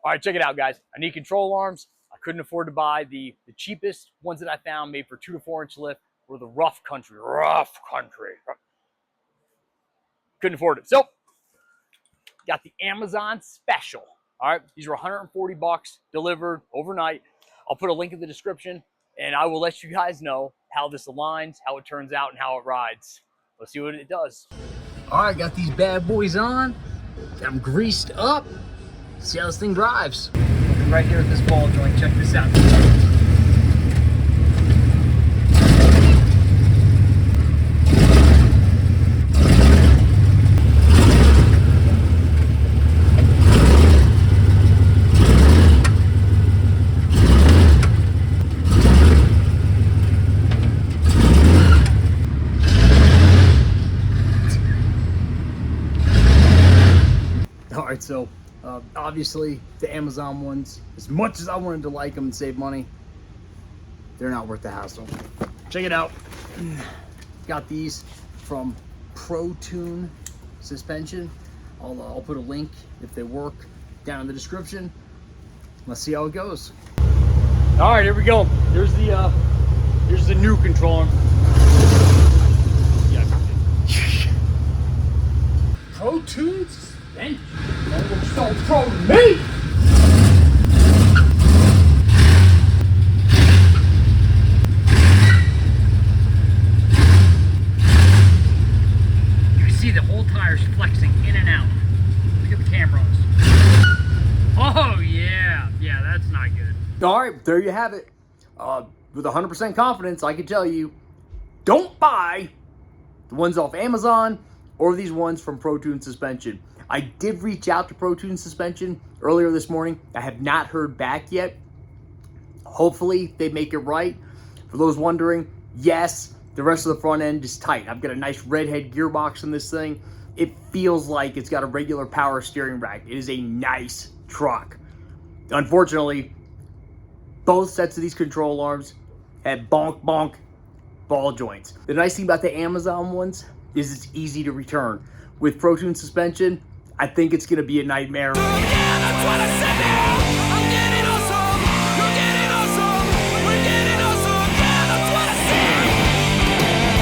All right, check it out, guys. I need control arms. I couldn't afford to buy the cheapest ones that I found made for 2 to 4 inch lift were the rough country. Couldn't afford it. So, got the Amazon special. All right, these are 140 bucks delivered overnight. I'll put a link in the description, and I will let you guys know how this aligns, how it turns out, and how it rides. Let's see what it does. All right, got these bad boys on. Got them greased up. See how this thing drives. Looking right here at this ball joint. Check this out. All right, so obviously the Amazon ones, as much as I wanted to like them and save money, they're not worth the hassle. Check it out. Got these from ProTune suspension. I'll put a link if they work down in the description. Let's see how it goes. All right, here we go. Here's the new controller. ProTune suspension. That looks so pro to me. You see the whole tire's flexing in and out. Look at the cameras. Oh yeah, that's not good. All right, there you have it. With 100% confidence, I can tell you, don't buy the ones off Amazon or these ones from ProTune suspension. I did reach out to ProTune suspension earlier this morning. I have not heard back yet. Hopefully they make it right. For those wondering, yes, the rest of the front end is tight. I've got a nice redhead gearbox in this thing. It feels like it's got a regular power steering rack. It is a nice truck. Unfortunately, both sets of these control arms have bonk bonk ball joints. The nice thing about the Amazon ones is it's easy to return. With ProTune suspension, I think it's gonna be a nightmare. Oh, yeah, that's what I said.